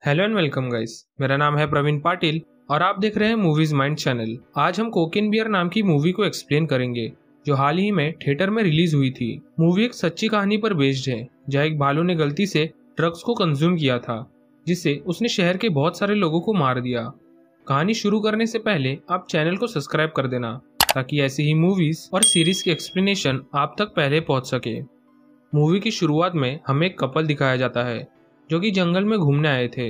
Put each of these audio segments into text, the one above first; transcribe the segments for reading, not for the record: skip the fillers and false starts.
Hello and welcome guys. मेरा नाम है प्रवीण पाटिल और आप देख रहे हैं मूवीज माइंड चैनल। आज हम कोकेन बियर नाम की मूवी को एक्सप्लेन करेंगे जो हाल ही में थिएटर में रिलीज हुई थी। मूवी एक सच्ची कहानी पर बेस्ड है जहाँ एक भालू ने गलती से ड्रग्स को कंज्यूम किया था जिससे उसने शहर के बहुत सारे लोगों को मार दिया। कहानी शुरू करने से पहले आप चैनल को सब्सक्राइब कर देना ताकि ऐसी ही मूवीज और सीरीज की एक्सप्लेनेशन आप तक पहले पहुंच सके। मूवी की शुरुआत में हमें एक कपल दिखाया जाता है जो कि जंगल में घूमने आए थे।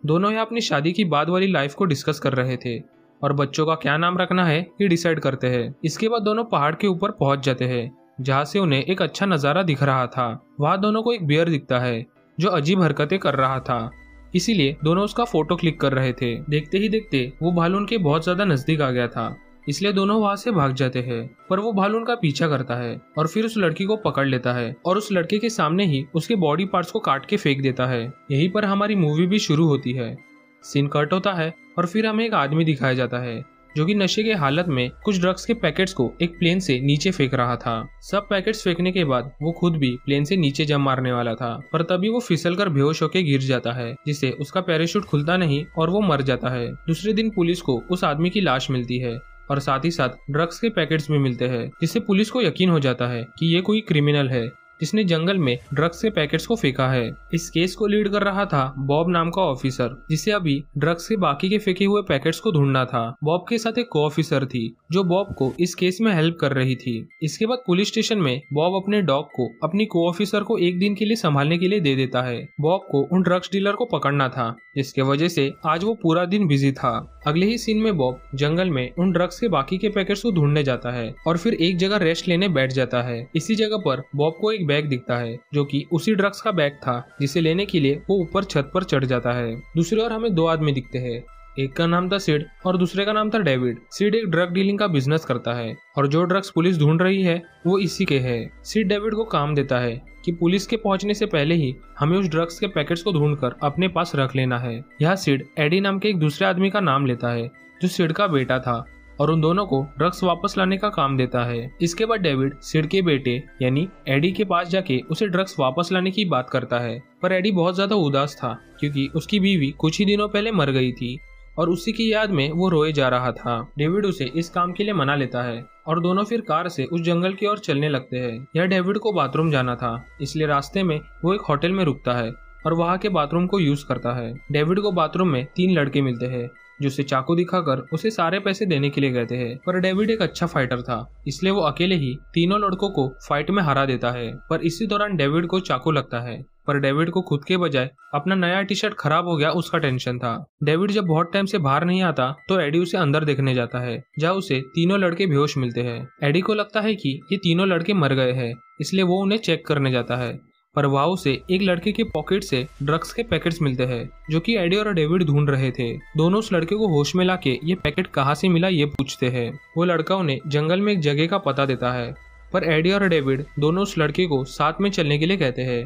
दोनों यहाँ अपनी शादी की बाद वाली लाइफ को डिस्कस कर रहे थे और बच्चों का क्या नाम रखना है ये डिसाइड करते हैं। इसके बाद दोनों पहाड़ के ऊपर पहुंच जाते हैं जहाँ से उन्हें एक अच्छा नज़ारा दिख रहा था। वहाँ दोनों को एक बियर दिखता है जो अजीब हरकतें कर रहा था, इसीलिए दोनों उसका फोटो क्लिक कर रहे थे। देखते ही देखते वो भालू उनके बहुत ज्यादा नजदीक आ गया था, इसलिए दोनों वहां से भाग जाते हैं। पर वो भालू उनका पीछा करता है और फिर उस लड़की को पकड़ लेता है और उस लड़के के सामने ही उसके बॉडी पार्ट्स को काट के फेंक देता है। यहीं पर हमारी मूवी भी शुरू होती है। सीन कट होता है और फिर हमें एक आदमी दिखाया जाता है जो कि नशे के हालत में कुछ ड्रग्स के पैकेट्स को एक प्लेन से नीचे फेंक रहा था। सब पैकेट्स फेंकने के बाद वो खुद भी प्लेन से नीचे जंप मारने वाला था, पर तभी वो फिसल कर बेहोश होकर गिर जाता है जिससे उसका पैराशूट खुलता नहीं और वो मर जाता है। दूसरे दिन पुलिस को उस आदमी की लाश मिलती है और साथ ही साथ ड्रग्स के पैकेट्स भी मिलते हैं, जिससे पुलिस को यकीन हो जाता है कि ये कोई क्रिमिनल है जिसने जंगल में ड्रग्स के पैकेट्स को फेंका है। इस केस को लीड कर रहा था बॉब नाम का ऑफिसर, जिसे अभी ड्रग्स के बाकी के फेंके हुए पैकेट्स को ढूंढना था। बॉब के साथ एक को ऑफिसर थी जो बॉब को इस केस में हेल्प कर रही थी। इसके बाद पुलिस स्टेशन में बॉब अपने डॉग को अपनी को ऑफिसर को एक दिन के लिए संभालने के लिए दे देता है। बॉब को उन ड्रग्स डीलर को पकड़ना था, जिसके वजह से आज वो पूरा दिन बिजी था। अगले ही सीन में बॉब जंगल में उन ड्रग्स के बाकी के पैकेट्स को ढूंढने जाता है और फिर एक जगह रेस्ट लेने बैठ जाता है। इसी जगह पर बॉब को एक बैग दिखता है जो कि उसी ड्रग्स का बैग था, जिसे लेने के लिए वो ऊपर छत पर चढ़ जाता है। दूसरी ओर हमें दो आदमी दिखते हैं, एक का नाम था सिड और दूसरे का नाम था डेविड। सिड एक ड्रग डीलिंग का बिजनेस करता है और जो ड्रग्स पुलिस ढूंढ रही है वो इसी के है। सिड डेविड को काम देता है कि पुलिस के पहुंचने से पहले ही हमें उस ड्रग्स के पैकेट्स को ढूंढकर अपने पास रख लेना है। यहाँ सिड एडी नाम के एक दूसरे आदमी का नाम लेता है जो सिड का बेटा था और उन दोनों को ड्रग्स वापस लाने का काम देता है। इसके बाद डेविड सिड के बेटे यानी एडी के पास जाके उसे ड्रग्स वापस लाने की बात करता है, पर एडी बहुत ज्यादा उदास था क्योंकि उसकी बीवी कुछ ही दिनों पहले मर गई थी और उसी की याद में वो रोए जा रहा था। डेविड उसे इस काम के लिए मना लेता है और दोनों फिर कार से उस जंगल की ओर चलने लगते हैं। यह डेविड को बाथरूम जाना था, इसलिए रास्ते में वो एक होटल में रुकता है और वहाँ के बाथरूम को यूज करता है। डेविड को बाथरूम में 3 लड़के मिलते हैं जो उसे चाकू दिखाकर उसे सारे पैसे देने के लिए कहते हैं, पर डेविड एक अच्छा फाइटर था इसलिए वो अकेले ही तीनों लड़कों को फाइट में हरा देता है। पर इसी दौरान डेविड को चाकू लगता है, पर डेविड को खुद के बजाय अपना नया टी शर्ट खराब हो गया उसका टेंशन था। डेविड जब बहुत टाइम से बाहर नहीं आता तो एडी उसे अंदर देखने जाता है जहाँ उसे तीनों लड़के बेहोश मिलते हैं। एडी को लगता है कि ये तीनों लड़के मर गए हैं, इसलिए वो उन्हें चेक करने जाता है, पर वहाँ उसे एक लड़के के पॉकेट से ड्रग्स के पैकेट्स मिलते हैं जो कि एडी और डेविड ढूंढ रहे थे। दोनों उस लड़के को होश में लाके ये पैकेट कहाँ से मिला ये पूछते हैं। वो लड़का उन्हें जंगल में एक जगह का पता देता है, पर एडी और डेविड दोनों उस लड़के को साथ में चलने के लिए कहते हैं।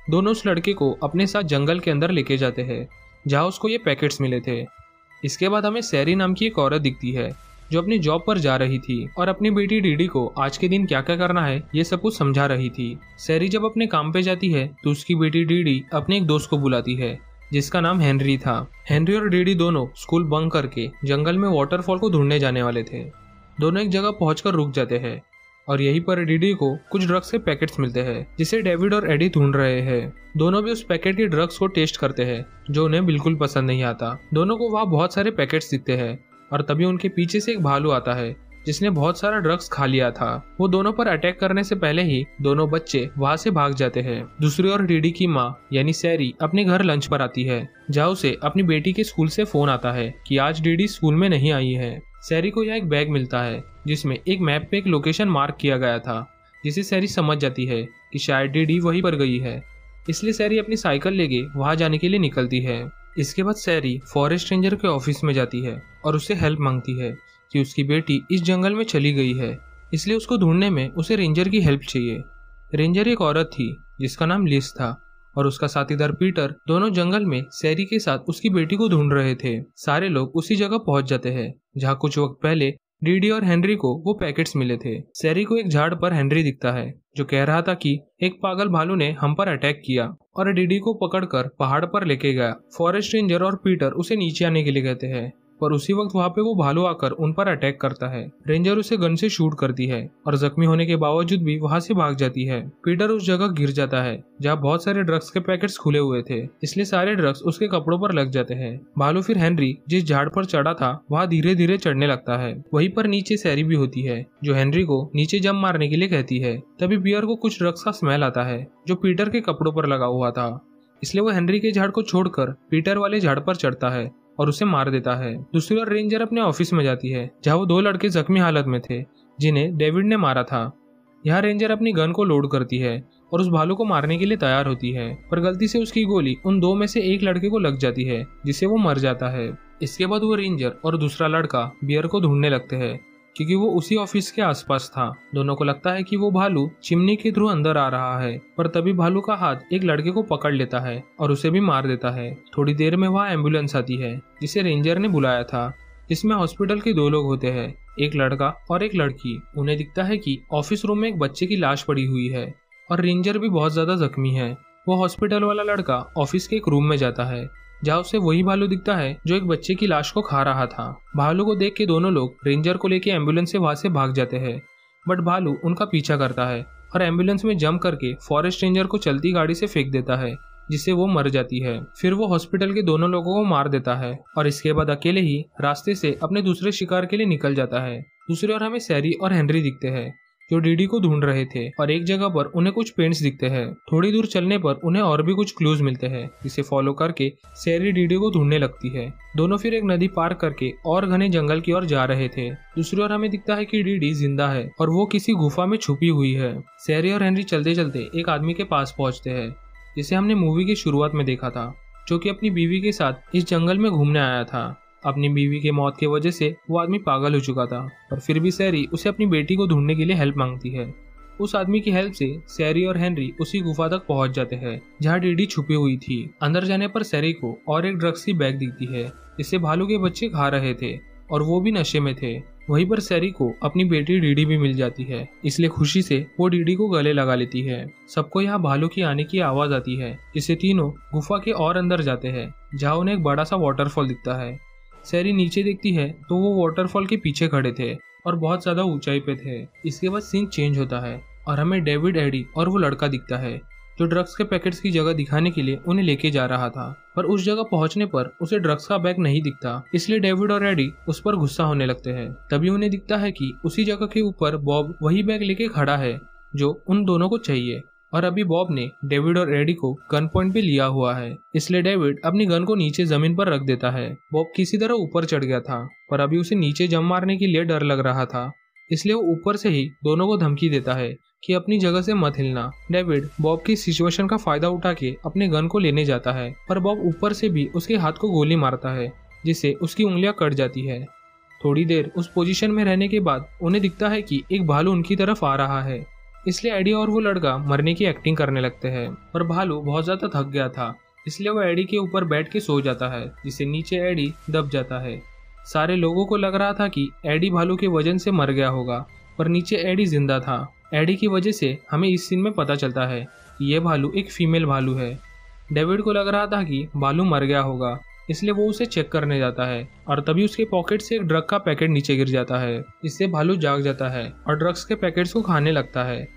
दोनों उस लड़के को अपने साथ जंगल के अंदर लेके जाते हैं जहाँ उसको ये पैकेट्स मिले थे। इसके बाद हमें सैरी नाम की एक औरत दिखती है जो अपनी जॉब पर जा रही थी और अपनी बेटी डीडी को आज के दिन क्या क्या करना है ये सब कुछ समझा रही थी। सैरी जब अपने काम पे जाती है तो उसकी बेटी डीडी अपने एक दोस्त को बुलाती है जिसका नाम हेनरी था। हेनरी और डीडी दोनों स्कूल बंक करके जंगल में वाटरफॉल को ढूंढने जाने वाले थे। दोनों एक जगह पहुंचकर रुक जाते हैं और यहीं पर डीडी को कुछ ड्रग्स के पैकेट्स मिलते हैं जिसे डेविड और एडी ढूंढ रहे हैं। दोनों भी उस पैकेट के ड्रग्स को टेस्ट करते हैं जो उन्हें बिल्कुल पसंद नहीं आता। दोनों को वहाँ बहुत सारे पैकेट्स दिखते हैं और तभी उनके पीछे से एक भालू आता है जिसने बहुत सारा ड्रग्स खा लिया था। वो दोनों पर अटैक करने से पहले ही दोनों बच्चे वहाँ से भाग जाते हैं। दूसरी ओर डीडी की माँ यानी सैरी अपने घर लंच पर आती है जहाँ उसे अपनी बेटी के स्कूल से फोन आता है कि आज डीडी स्कूल में नहीं आई है। सैरी को यहाँ एक बैग मिलता है जिसमें एक मैप पे एक लोकेशन मार्क किया गया था, जिसे सैरी समझ जाती है कि शायद डीडी वहीं पर गई है, इसलिए सैरी अपनी साइकिल लेके वहाँ जाने के लिए निकलती है। इसके बाद सैरी फॉरेस्ट रेंजर के ऑफिस में जाती है और उससे हेल्प मांगती है कि उसकी बेटी इस जंगल में चली गई है, इसलिए उसको ढूंढने में उसे रेंजर की हेल्प चाहिए। रेंजर एक औरत थी जिसका नाम लिस था और उसका साथीदार पीटर दोनों जंगल में सैरी के साथ उसकी बेटी को ढूंढ रहे थे। सारे लोग उसी जगह पहुंच जाते हैं जहाँ कुछ वक्त पहले डीडी और हेनरी को वो पैकेट्स मिले थे। सैरी को एक झाड़ पर हेनरी दिखता है जो कह रहा था कि एक पागल भालू ने हम पर अटैक किया और डीडी को पकड़कर पहाड़ पर लेके गया। फॉरेस्ट रेंजर और पीटर उसे नीचे आने के लिए कहते हैं, पर उसी वक्त वहाँ पे वो भालू आकर उन पर अटैक करता है। रेंजर उसे गन से शूट करती है और जख्मी होने के बावजूद भी वहाँ से भाग जाती है। पीटर उस जगह गिर जाता है जहाँ बहुत सारे ड्रग्स के पैकेट्स खुले हुए थे, इसलिए सारे ड्रग्स उसके कपड़ों पर लग जाते हैं। भालू फिर हेनरी जिस झाड़ पर चढ़ा था वहाँ धीरे धीरे चढ़ने लगता है। वहीं पर नीचे सैरी भी होती है जो हेनरी को नीचे जंप मारने के लिए कहती है। तभी बियर को कुछ ड्रग्स का स्मेल आता है जो पीटर के कपड़ों पर लगा हुआ था, इसलिए वो हेनरी के झाड़ को छोड़कर पीटर वाले झाड़ पर चढ़ता है और उसे मार देता है। दूसरी ओर रेंजर अपने ऑफिस में जाती है जहाँ वो 2 लड़के जख्मी हालत में थे जिन्हें डेविड ने मारा था। यहाँ रेंजर अपनी गन को लोड करती है और उस भालू को मारने के लिए तैयार होती है, पर गलती से उसकी गोली उन 2 में से एक लड़के को लग जाती है जिससे वो मर जाता है। इसके बाद वो रेंजर और दूसरा लड़का बियर को ढूंढने लगते हैं क्योंकि वो उसी ऑफिस के आसपास था। दोनों को लगता है कि वो भालू चिमनी के थ्रू अंदर आ रहा है, पर तभी भालू का हाथ एक लड़के को पकड़ लेता है और उसे भी मार देता है। थोड़ी देर में वहाँ एम्बुलेंस आती है जिसे रेंजर ने बुलाया था, जिसमें हॉस्पिटल के 2 लोग होते हैं, एक लड़का और एक लड़की। उन्हें दिखता है कि ऑफिस रूम में एक बच्चे की लाश पड़ी हुई है और रेंजर भी बहुत ज्यादा जख्मी है। वो हॉस्पिटल वाला लड़का ऑफिस के एक रूम में जाता है जहाँ उसे वही भालू दिखता है जो एक बच्चे की लाश को खा रहा था। भालू को देख के दोनों लोग रेंजर को लेके एम्बुलेंस से वहां से भाग जाते हैं, बट भालू उनका पीछा करता है और एम्बुलेंस में जंप करके फॉरेस्ट रेंजर को चलती गाड़ी से फेंक देता है जिससे वो मर जाती है। फिर वो हॉस्पिटल के दोनों लोगों को मार देता है और इसके बाद अकेले ही रास्ते से अपने दूसरे शिकार के लिए निकल जाता है। दूसरी ओर हमें सैरी और हेनरी दिखते हैं जो डीडी को ढूंढ रहे थे और एक जगह पर उन्हें कुछ पेंट्स दिखते हैं। थोड़ी दूर चलने पर उन्हें और भी कुछ क्लूज मिलते हैं जिसे फॉलो करके सैरी डीडी को ढूंढने लगती है। दोनों फिर एक नदी पार करके और घने जंगल की ओर जा रहे थे। दूसरी ओर हमें दिखता है कि डीडी जिंदा है और वो किसी गुफा में छुपी हुई है। सैरी और हेनरी चलते चलते एक आदमी के पास पहुंचते हैं जिसे हमने मूवी की शुरुआत में देखा था, जो कि अपनी बीवी के साथ इस जंगल में घूमने आया था। अपनी बीवी के मौत की वजह से वो आदमी पागल हो चुका था, पर फिर भी सैरी उसे अपनी बेटी को ढूंढने के लिए हेल्प मांगती है। उस आदमी की हेल्प से सैरी और हेनरी उसी गुफा तक पहुंच जाते हैं जहां डीडी छुपी हुई थी। अंदर जाने पर सैरी को और एक ड्रग्स की बैग दिखती है जिसे भालू के बच्चे खा रहे थे और वो भी नशे में थे। वहीं पर सैरी को अपनी बेटी डीडी भी मिल जाती है, इसलिए खुशी से वो डीडी को गले लगा लेती है। सबको यहाँ भालू की आने की आवाज आती है, जिससे तीनों गुफा के और अंदर जाते हैं जहाँ उन्हें एक बड़ा सा वाटरफॉल दिखता है। सैरी नीचे देखती है तो वो वाटरफॉल के पीछे खड़े थे और बहुत ज्यादा ऊंचाई पे थे। इसके बाद सीन चेंज होता है और हमें डेविड, एडी और वो लड़का दिखता है जो ड्रग्स के पैकेट्स की जगह दिखाने के लिए उन्हें लेके जा रहा था, पर उस जगह पहुंचने पर उसे ड्रग्स का बैग नहीं दिखता, इसलिए डेविड और एडी उस पर गुस्सा होने लगते हैं। तभी उन्हें दिखता है कि उसी जगह के ऊपर बॉब वही बैग लेके खड़ा है जो उन दोनों को चाहिए और अभी बॉब ने डेविड और एडी को गन पॉइंट पे लिया हुआ है, इसलिए डेविड अपनी गन को नीचे जमीन पर रख देता है। बॉब किसी तरह ऊपर चढ़ गया था, पर अभी उसे नीचे जंप मारने के लिए डर लग रहा था, इसलिए वो ऊपर से ही दोनों को धमकी देता है कि अपनी जगह से मत हिलना। डेविड बॉब की सिचुएशन का फायदा उठा के अपने गन को लेने जाता है, पर बॉब ऊपर से भी उसके हाथ को गोली मारता है जिससे उसकी उंगलियां कट जाती है। थोड़ी देर उस पोजीशन में रहने के बाद उन्हें दिखता है कि एक भालू उनकी तरफ आ रहा है, इसलिए एडी और वो लड़का मरने की एक्टिंग करने लगते हैं। पर भालू बहुत ज्यादा थक गया था, इसलिए वो एडी के ऊपर बैठ के सो जाता है, जिससे नीचे एडी दब जाता है। सारे लोगों को लग रहा था कि एडी भालू के वजन से मर गया होगा, पर नीचे एडी जिंदा था। एडी की वजह से हमें इस सीन में पता चलता है कि ये भालू एक फीमेल भालू है। डेविड को लग रहा था कि भालू मर गया होगा, इसलिए वो उसे चेक करने जाता है और तभी उसके पॉकेट से एक ड्रग का पैकेट नीचे गिर जाता है। इससे भालू जाग जाता है और ड्रग्स के पैकेट्स को खाने लगता है।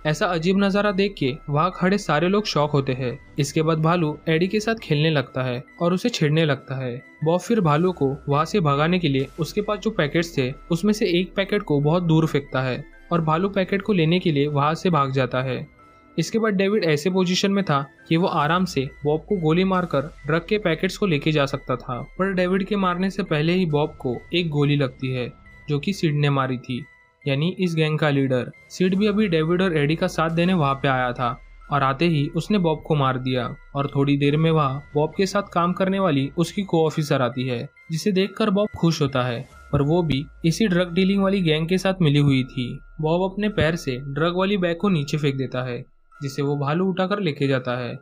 ऐसा अजीब नजारा देख के वहाँ खड़े सारे लोग शॉक होते हैं। इसके बाद भालू एडी के साथ खेलने लगता है और उसे छेड़ने लगता है। बॉब फिर भालू को वहाँ से भगाने के लिए उसके पास जो पैकेट्स थे उसमें से एक पैकेट को बहुत दूर फेंकता है और भालू पैकेट को लेने के लिए वहाँ से भाग जाता है। इसके बाद डेविड ऐसे पोजीशन में था कि वो आराम से बॉब को गोली मारकर ड्रग के पैकेट्स को लेके जा सकता था, पर डेविड के मारने से पहले ही बॉब को एक गोली लगती है जो कि सिड ने मारी थी, यानी इस गैंग का लीडर। सिड भी अभी डेविड और एडी का साथ देने वहाँ पे आया था और आते ही उसने बॉब को मार दिया और थोड़ी देर में वहाँ बॉब के साथ काम करने वाली उसकी को ऑफिसर आती है, जिसे देखकर बॉब खुश होता है, पर वो भी इसी ड्रग डीलिंग वाली गैंग के साथ मिली हुई थी। बॉब अपने पैर से ड्रग वाली बैग को नीचे फेंक देता है, जिसे वो भालू उठाकर लेके जाता है।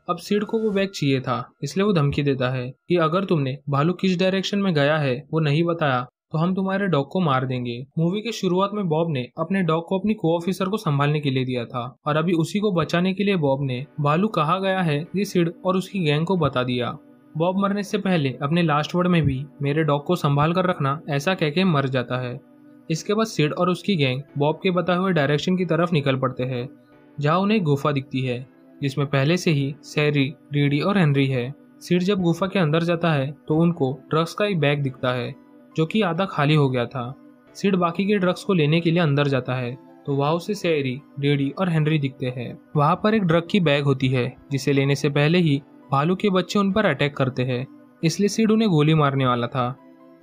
अब सिड को वो बैग चाहिए था, इसलिए वो धमकी देता है कि अगर तुमने भालू किस डायरेक्शन में गया है वो नहीं बताया तो हम तुम्हारे डॉग को मार देंगे। मूवी के शुरुआत में बॉब ने अपने डॉग को अपनी को ऑफिसर को संभालने के लिए दिया था और अभी उसी को बचाने के लिए बॉब ने भालू कहा गया है ये सिड और उसकी गैंग को बता दिया। बॉब मरने से पहले अपने लास्ट वर्ड में भी मेरे डॉग को संभाल कर रखना ऐसा कह के मर जाता है। इसके बाद सिड और उसकी गैंग बॉब के बताए हुए डायरेक्शन की तरफ निकल पड़ते हैं, जहाँ उन्हें गुफा दिखती है जिसमें पहले से ही सैरी, डीडी और हेनरी है। सिड जब गुफा के अंदर जाता है तो उनको ड्रग्स का एक बैग दिखता है जो कि आधा खाली हो गया था। सिड बाकी के ड्रग्स को लेने के लिए अंदर जाता है तो वहाँ उसे सैरी, डीडी और हेनरी दिखते हैं। वहाँ पर एक ड्रग की बैग होती है जिसे लेने से पहले ही भालू के बच्चे उन पर अटैक करते हैं, इसलिए सिड उन्हें गोली मारने वाला था।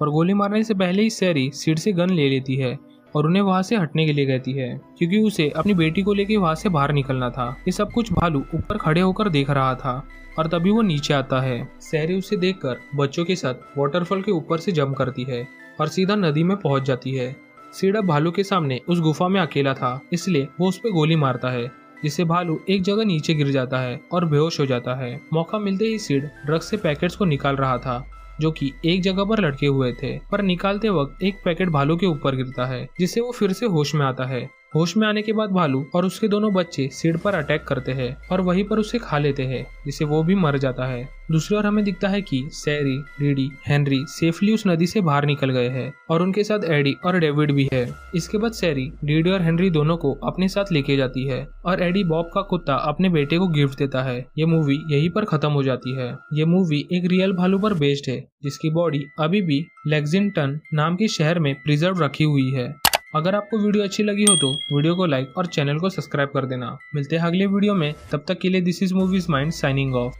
पर गोली मारने से पहले ही सैरी सिड से गन ले लेती है और उन्हें वहाँ से हटने के लिए कहती है क्योंकि उसे अपनी बेटी को लेकर वहाँ से बाहर निकलना था। ये सब कुछ भालू ऊपर खड़े होकर देख रहा था और तभी वो नीचे आता है। सैरी उसे देखकर बच्चों के साथ वाटरफॉल के ऊपर से जंप करती है और सीधा नदी में पहुंच जाती है। सिड अब भालू के सामने उस गुफा में अकेला था, इसलिए वो उस पर गोली मारता है जिससे भालू एक जगह नीचे गिर जाता है और बेहोश हो जाता है। मौका मिलते ही सिड ड्रग्स से पैकेट्स को निकाल रहा था जो कि एक जगह पर लटके हुए थे, पर निकालते वक्त एक पैकेट भालू के ऊपर गिरता है जिससे वो फिर से होश में आता है। होश में आने के बाद भालू और उसके दोनों बच्चे सिड पर अटैक करते हैं और वहीं पर उसे खा लेते हैं जिससे वो भी मर जाता है। दूसरी ओर हमें दिखता है कि सैरी, डीडी, हेनरी सेफली उस नदी से बाहर निकल गए हैं और उनके साथ एडी और डेविड भी है। इसके बाद सैरी, डीडी और हेनरी दोनों को अपने साथ लेके जाती है और एडी बॉब का कुत्ता अपने बेटे को गिफ्ट देता है। ये मूवी यहीं पर खत्म हो जाती है। ये मूवी एक रियल भालू पर बेस्ड है जिसकी बॉडी अभी भी लेक्सिंगटन नाम के शहर में प्रिजर्व रखी हुई है। अगर आपको वीडियो अच्छी लगी हो तो वीडियो को लाइक और चैनल को सब्सक्राइब कर देना। मिलते हैं अगले वीडियो में, तब तक के लिए this is movies mind signing off.